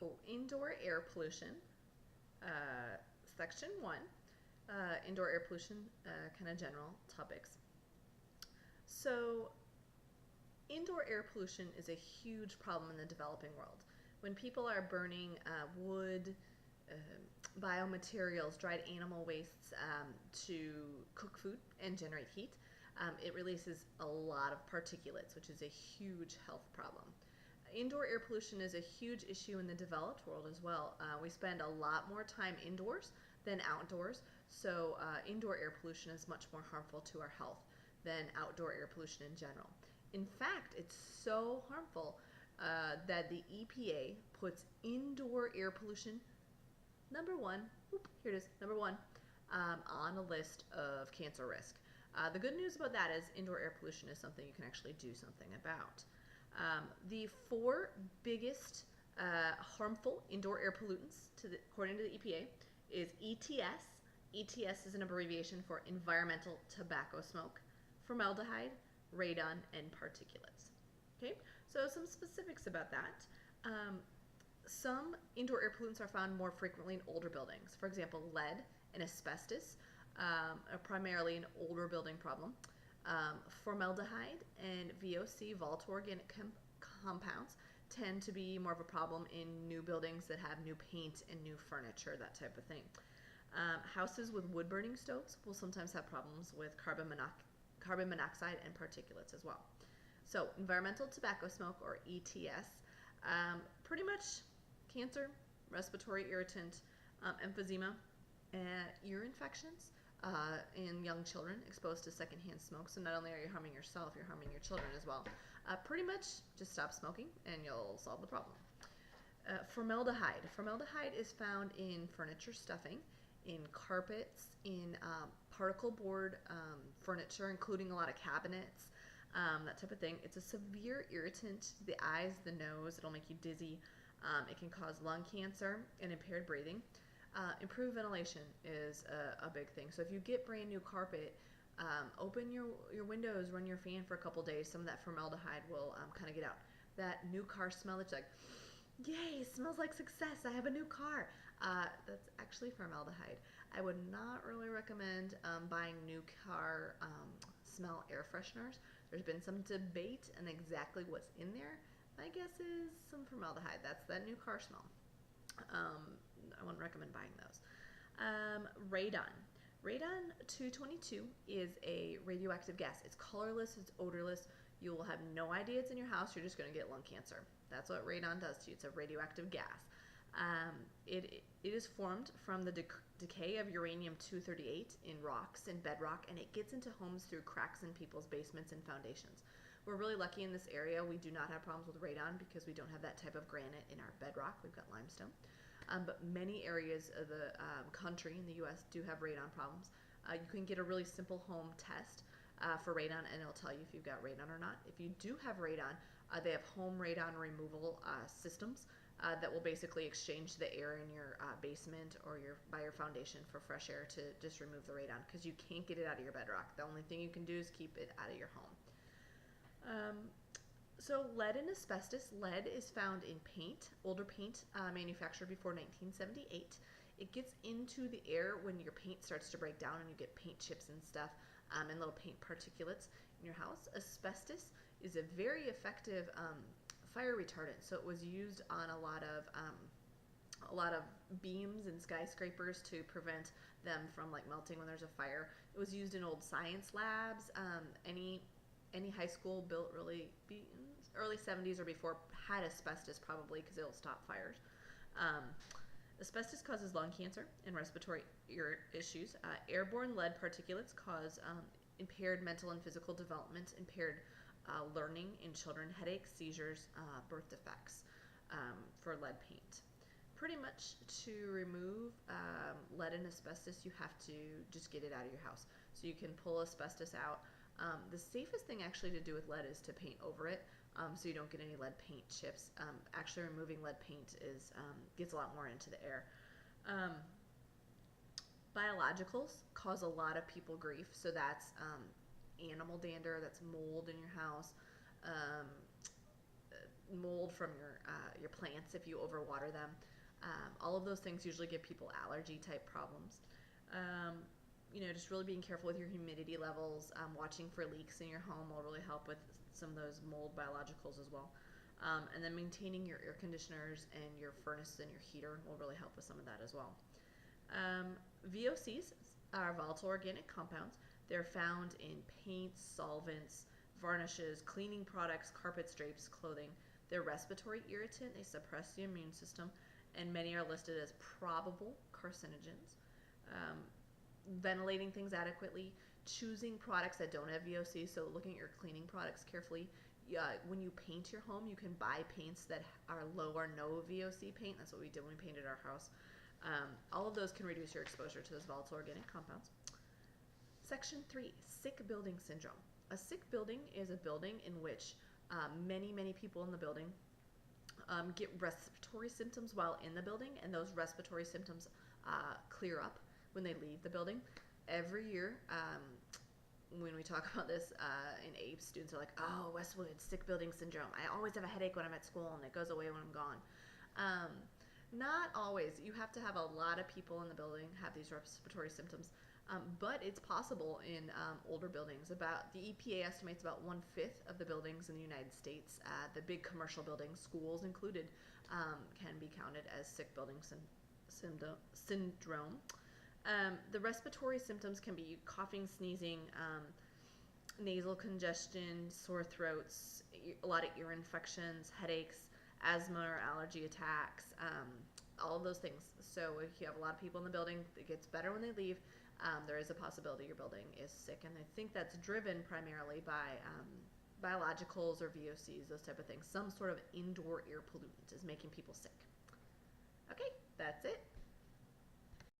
Oh, indoor air pollution, section one, indoor air pollution, kind of general topics. So, indoor air pollution is a huge problem in the developing world. When people are burning wood, biomaterials, dried animal wastes to cook food and generate heat, it releases a lot of particulates, which is a huge health problem. Indoor air pollution is a huge issue in the developed world as well. We spend a lot more time indoors than outdoors, so indoor air pollution is much more harmful to our health than outdoor air pollution in general. In fact, it's so harmful that the EPA puts indoor air pollution number one, here it is, number one, on a list of cancer risk. The good news about that is indoor air pollution is something you can actually do something about. The four biggest harmful indoor air pollutants, according to the EPA, is ETS. ETS is an abbreviation for environmental tobacco smoke, formaldehyde, radon, and particulates. Okay, so some specifics about that. Some indoor air pollutants are found more frequently in older buildings. For example, lead and asbestos are primarily an older building problem. Formaldehyde and VOC, volatile organic compounds, tend to be more of a problem in new buildings that have new paint and new furniture, that type of thing. Houses with wood burning stoves will sometimes have problems with carbon monoxide and particulates as well. So, environmental tobacco smoke, or ETS, pretty much cancer, respiratory irritant, emphysema, and ear infections in young children exposed to secondhand smoke. So not only are you harming yourself, you're harming your children as well. Pretty much just stop smoking and you'll solve the problem. Formaldehyde. Formaldehyde is found in furniture stuffing, in carpets, in particle board furniture, including a lot of cabinets, that type of thing. It's a severe irritant to the eyes, the nose. It'll make you dizzy. It can cause lung cancer and impaired breathing. Improved ventilation is a big thing. So if you get brand new carpet, open your windows, run your fan for a couple days. Some of that formaldehyde will kind of get out. That new car smell, it's like, yay, smells like success. I have a new car. That's actually formaldehyde. I would not really recommend buying new car smell air fresheners. There's been some debate on exactly what's in there. My guess is some formaldehyde. That's that new car smell. I wouldn't recommend buying those. Radon. Radon 222 is a radioactive gas. It's colorless, it's odorless. You will have no idea it's in your house. You're just going to get lung cancer. That's what radon does to you. It's a radioactive gas. It is formed from the decay of uranium-238 in rocks and bedrock, and it gets into homes through cracks in people's basements and foundations. We're really lucky in this area. We do not have problems with radon because we don't have that type of granite in our bedrock. We've got limestone. But many areas of the country in the U.S. do have radon problems. You can get a really simple home test for radon, and it'll tell you if you've got radon or not. If you do have radon, they have home radon removal systems that will basically exchange the air in your basement or by your foundation for fresh air to just remove the radon, because you can't get it out of your bedrock. The only thing you can do is keep it out of your home. So lead and asbestos. Lead is found in paint, older paint manufactured before 1978. It gets into the air when your paint starts to break down and you get paint chips and stuff and little paint particulates in your house. Asbestos is a very effective fire retardant, so it was used on a lot of beams and skyscrapers to prevent them from like melting when there's a fire. It was used in old science labs. Any high school built really early 70s or before had asbestos, probably because it'll stop fires. Asbestos causes lung cancer and respiratory issues. Airborne lead particulates cause impaired mental and physical development, impaired learning in children, headaches, seizures, birth defects for lead paint. Pretty much to remove lead and asbestos, you have to just get it out of your house. So you can pull asbestos out. The safest thing actually to do with lead is to paint over it, so you don't get any lead paint chips. Actually, removing lead paint gets a lot more into the air. Biologicals cause a lot of people grief, so that's animal dander, that's mold in your house, mold from your plants if you overwater them. All of those things usually give people allergy type problems. Um, just really being careful with your humidity levels. Watching for leaks in your home will really help with some of those mold biologicals as well. And then maintaining your air conditioners and your furnace and your heater will really help with some of that as well. Um, VOCs are volatile organic compounds. They're found in paints, solvents, varnishes, cleaning products, carpets, drapes, clothing. They're respiratory irritant. They suppress the immune system, and many are listed as probable carcinogens. Um, Ventilating things adequately, choosing products that don't have VOC, so looking at your cleaning products carefully. When you paint your home, you can buy paints that are low or no VOC paint. That's what we did when we painted our house. All of those can reduce your exposure to those volatile organic compounds. Section 3, sick building syndrome. A sick building is a building in which many people in the building get respiratory symptoms while in the building, and those respiratory symptoms clear up when they leave the building. Every year, when we talk about this in APE, students are like, oh, Westwood, sick building syndrome. I always have a headache when I'm at school, and it goes away when I'm gone. Not always. You have to have a lot of people in the building have these respiratory symptoms, but it's possible in older buildings. The EPA estimates about 1/5 of the buildings in the United States, the big commercial buildings, schools included, can be counted as sick building syndrome. The respiratory symptoms can be coughing, sneezing, nasal congestion, sore throats, a lot of ear infections, headaches, asthma or allergy attacks, all of those things. So if you have a lot of people in the building, it gets better when they leave. There is a possibility your building is sick, and I think that's driven primarily by biologicals or VOCs, those type of things. Some sort of indoor air pollutant is making people sick.